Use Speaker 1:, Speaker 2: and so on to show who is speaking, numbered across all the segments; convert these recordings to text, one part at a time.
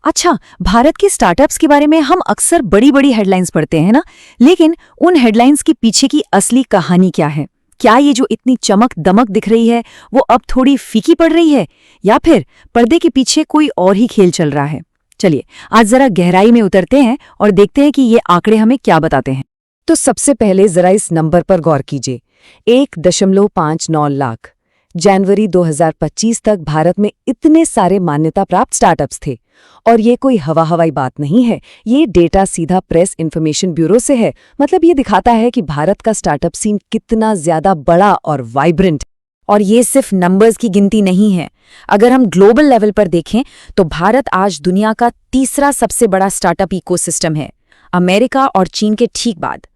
Speaker 1: अच्छा, भारत के स्टार्टअप्स के बारे में हम अक्सर बड़ी बड़ी हेडलाइंस पढ़ते हैं ना, लेकिन उन हेडलाइंस के पीछे की असली कहानी क्या है? क्या ये जो इतनी चमक दमक दिख रही है वो अब थोड़ी फीकी पड़ रही है, या फिर पर्दे के पीछे कोई और ही खेल चल रहा है? चलिए आज जरा गहराई में उतरते हैं और देखते हैं कि ये आंकड़े हमें क्या बताते हैं। तो सबसे पहले जरा इस नंबर पर गौर कीजिए, 1.59 लाख। जनवरी 2025 तक भारत में इतने सारे मान्यता प्राप्त स्टार्टअप्स थे। और ये कोई हवाई बात नहीं है, ये डेटा सीधा प्रेस इंफॉर्मेशन ब्यूरो से है। मतलब ये दिखाता है कि भारत का स्टार्टअप सीन कितना ज्यादा बड़ा और वाइब्रेंट। और ये सिर्फ नंबर्स की गिनती नहीं है। अगर हम ग्लोबल लेवल पर देखें तो भारत आज दुनिया का तीसरा सबसे बड़ा स्टार्टअप इकोसिस्टम है, अमेरिका और चीन के ठीक बाद।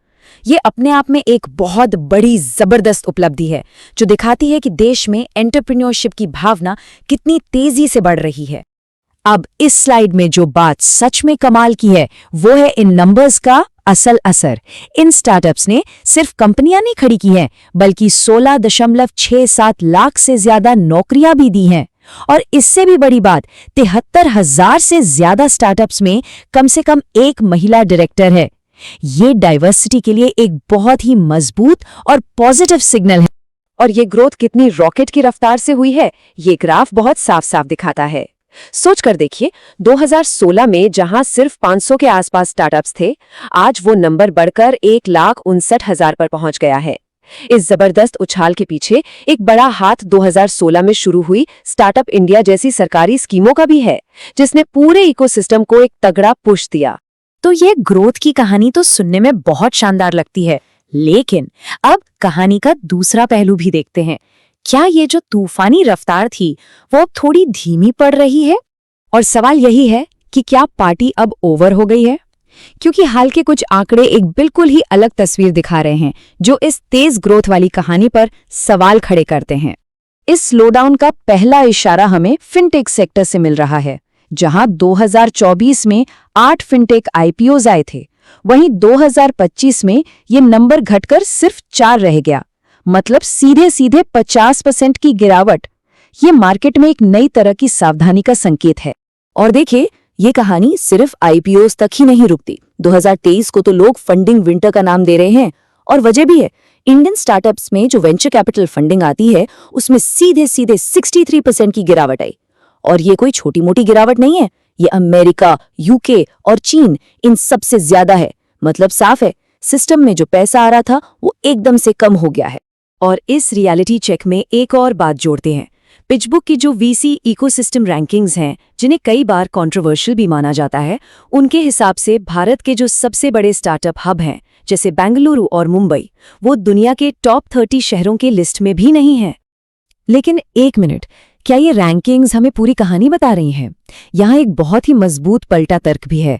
Speaker 1: ये अपने आप में एक बहुत बड़ी जबरदस्त उपलब्धि है, जो दिखाती है कि देश में एंटरप्रेन्योरशिप की भावना कितनी तेजी से बढ़ रही है। अब इस स्लाइड में जो बात सच में कमाल की है वो है इन नंबर्स का असल असर। इन स्टार्टअप्स ने सिर्फ कंपनियां नहीं खड़ी की हैं, बल्कि 16.67 लाख से ज्यादा नौकरियां भी दी हैं। और इससे भी बड़ी बात, 73,000 से ज्यादा स्टार्टअप्स में कम से कम एक महिला डायरेक्टर है। ये डाइवर्सिटी के लिए एक बहुत ही मजबूत और पॉजिटिव सिग्नल है। और ये ग्रोथ कितनी रॉकेट की रफ्तार से हुई है, ये ग्राफ बहुत साफ साफ दिखाता है। सोच कर देखिए, 2016 में जहां सिर्फ 500 के आसपास स्टार्टअप्स थे, आज वो नंबर बढ़कर 1,59,000 पर पहुंच गया है। इस जबरदस्त उछाल के पीछे एक बड़ा हाथ 2016 में शुरू हुई स्टार्टअप इंडिया जैसी सरकारी स्कीमों का भी है, जिसने पूरे इकोसिस्टम को एक तगड़ा पुश दिया। तो ये ग्रोथ की कहानी तो सुनने में बहुत शानदार लगती है, लेकिन अब कहानी का दूसरा पहलू भी देखते हैं। क्या ये जो तूफानी रफ्तार थी वो अब थोड़ी धीमी पड़ रही है? और सवाल यही है कि क्या पार्टी अब ओवर हो गई है? क्योंकि हाल के कुछ आंकड़े एक बिल्कुल ही अलग तस्वीर दिखा रहे हैं, जो इस तेज ग्रोथ वाली कहानी पर सवाल खड़े करते हैं। इस स्लोडाउन का पहला इशारा हमें फिनटेक सेक्टर से मिल रहा है, जहां 2024 में 8 फिनटेक आईपीओज आए थे, वहीं 2025 में ये नंबर घटकर सिर्फ 4 रह गया। मतलब सीधे सीधे 50% की गिरावट। ये मार्केट में एक नई तरह की सावधानी का संकेत है। और देखिए, ये कहानी सिर्फ आईपीओस तक ही नहीं रुकती। 2023 को तो लोग फंडिंग विंटर का नाम दे रहे हैं, और वजह भी है। इंडियन स्टार्टअप्स में जो वेंचर कैपिटल फंडिंग आती है, उसमें सीधे सीधे 63% की गिरावट आई। और ये कोई छोटी मोटी गिरावट नहीं है, ये अमेरिका, यूके और चीन इन सबसे ज्यादा है। मतलब साफ है, सिस्टम में जो पैसा आ रहा था वो एकदम से कम हो गया है। और इस रियलिटी चेक में एक और बात जोड़ते हैं। पिचबुक की जो वीसी इकोसिस्टम रैंकिंग्स हैं, जिन्हें कई बार कंट्रोवर्शियल भी माना जाता है, उनके हिसाब से भारत के जो सबसे बड़े स्टार्टअप हब हैं, जैसे बेंगलुरु और मुंबई, वो दुनिया के टॉप 30 शहरों के लिस्ट में भी नहीं है। लेकिन एक मिनट, क्या ये रैंकिंग्स हमें पूरी कहानी बता रही हैं? यहाँ एक बहुत ही मजबूत पलटा तर्क भी है।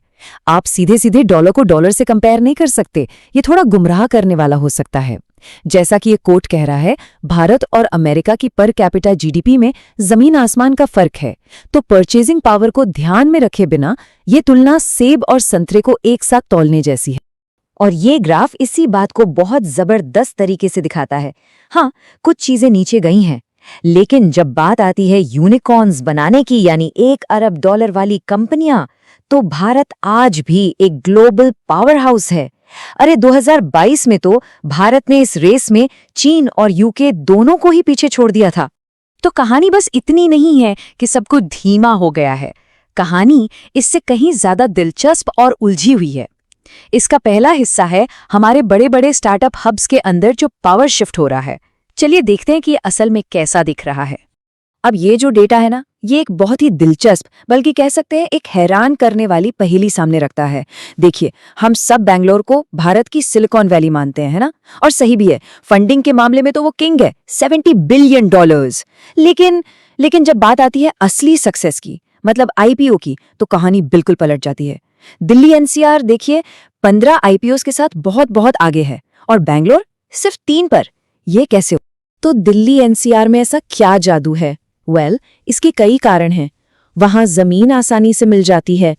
Speaker 1: आप सीधे सीधे डॉलर को डॉलर से कंपेयर नहीं कर सकते, ये थोड़ा गुमराह करने वाला हो सकता है। जैसा कि ये कोट कह रहा है, भारत और अमेरिका की पर कैपिटा जीडीपी में जमीन आसमान का फर्क है। तो परचेजिंग पावर को ध्यान में रखे बिना ये तुलना सेब और संतरे को एक साथ तौलने जैसी है। और ये ग्राफ इसी बात को बहुत जबरदस्त तरीके से दिखाता है। हाँ, कुछ चीजें नीचे गई हैं, लेकिन जब बात आती है यूनिकॉर्न्स बनाने की, यानी $1 अरब वाली कंपनियां, तो भारत आज भी एक ग्लोबल पावर हाउस है। अरे 2022 में तो भारत ने इस रेस में चीन और यूके दोनों को ही पीछे छोड़ दिया था। तो कहानी बस इतनी नहीं है कि सब कुछ धीमा हो गया है। कहानी इससे कहीं ज्यादा दिलचस्प और उलझी हुई है। इसका पहला हिस्सा है हमारे बड़े बड़े स्टार्टअप हब्स के अंदर जो पावर शिफ्ट हो रहा है। चलिए देखते हैं कि ये असल में कैसा दिख रहा है। अब ये जो डेटा है ना, ये एक बहुत ही दिलचस्प, बल्कि कह सकते हैं एक हैरान करने वाली पहेली सामने रखता है। देखिए, हम सब बैंगलोर को भारत की सिलिकॉन वैली मानते हैं, है ना? और सही भी है, फंडिंग के मामले में तो वो किंग है, $70 बिलियन। लेकिन जब बात आती है असली सक्सेस की, मतलब आईपीओ की, तो कहानी बिल्कुल पलट जाती है। दिल्ली एनसीआर देखिए, 15 आईपीओस के साथ बहुत बहुत आगे है, और बैंगलोर सिर्फ 3 पर। ये कैसे? तो दिल्ली एनसीआर में ऐसा क्या जादू है? इसके कई कारण हैं। वहां जमीन आसानी से मिल जाती है,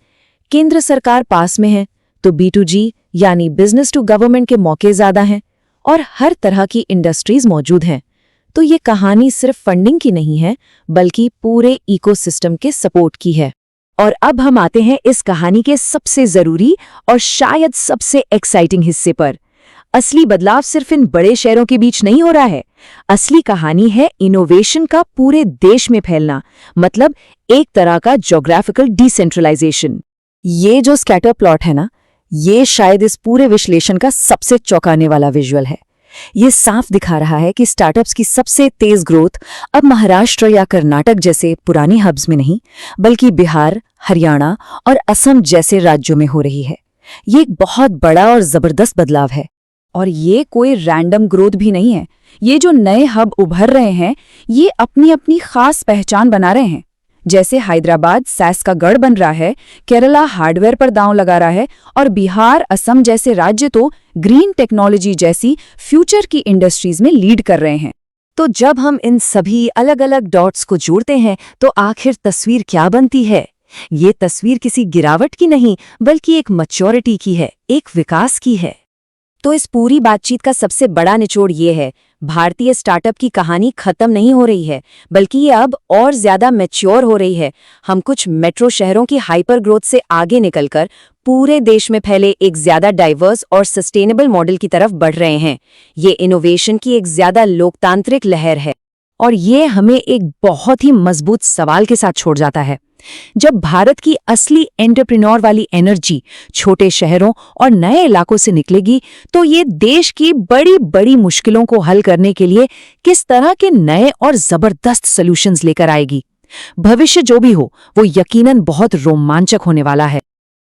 Speaker 1: केंद्र सरकार पास में है, तो B2G यानी बिजनेस टू गवर्नमेंट के मौके ज्यादा हैं, और हर तरह की इंडस्ट्रीज मौजूद हैं। तो ये कहानी सिर्फ फंडिंग की नहीं है, बल्कि पूरे इकोसिस्टम के सपोर्ट की है। और अब हम आते हैं इस कहानी के सबसे जरूरी और शायद सबसे एक्साइटिंग हिस्से पर। असली बदलाव सिर्फ इन बड़े शहरों के बीच नहीं हो रहा है। असली कहानी है इनोवेशन का पूरे देश में फैलना, मतलब एक तरह का ज्योग्राफिकल डिसेंट्रलाइजेशन। ये जो स्कैटर प्लॉट है ना, ये शायद इस पूरे विश्लेषण का सबसे चौंकाने वाला विजुअल है। ये साफ दिखा रहा है कि स्टार्टअप्स की सबसे तेज ग्रोथ अब महाराष्ट्र या कर्नाटक जैसे पुरानी हब्स में नहीं, बल्कि बिहार, हरियाणा और असम जैसे राज्यों में हो रही है। ये एक बहुत बड़ा और जबरदस्त बदलाव है। और ये कोई रैंडम ग्रोथ भी नहीं है। ये जो नए हब उभर रहे हैं, ये अपनी अपनी खास पहचान बना रहे हैं। जैसे हैदराबाद सैस का गढ़ बन रहा है, केरला हार्डवेयर पर दांव लगा रहा है और बिहार, असम जैसे राज्य तो ग्रीन टेक्नोलॉजी जैसी फ्यूचर की इंडस्ट्रीज में लीड कर रहे हैं। तो जब हम इन सभी अलग अलग डॉट्स को जोड़ते हैं तो आखिर तस्वीर क्या बनती है? ये तस्वीर किसी गिरावट की नहीं, बल्कि एक मैच्योरिटी की है, एक विकास की है। तो इस पूरी बातचीत का सबसे बड़ा निचोड़ ये है, भारतीय स्टार्टअप की कहानी खत्म नहीं हो रही है, बल्कि ये अब और ज्यादा मैच्योर हो रही है। हम कुछ मेट्रो शहरों की हाइपर ग्रोथ से आगे निकलकर पूरे देश में फैले एक ज्यादा डाइवर्स और सस्टेनेबल मॉडल की तरफ बढ़ रहे हैं। ये इनोवेशन की एक ज्यादा लोकतांत्रिक लहर है। और ये हमें एक बहुत ही मजबूत सवाल के साथ छोड़ जाता है। जब भारत की असली एंटरप्रेन्योर वाली एनर्जी छोटे शहरों और नए इलाकों से निकलेगी, तो ये देश की बड़ी बड़ी मुश्किलों को हल करने के लिए किस तरह के नए और जबरदस्त सॉल्यूशंस लेकर आएगी। भविष्य जो भी हो, वो यकीनन बहुत रोमांचक होने वाला है।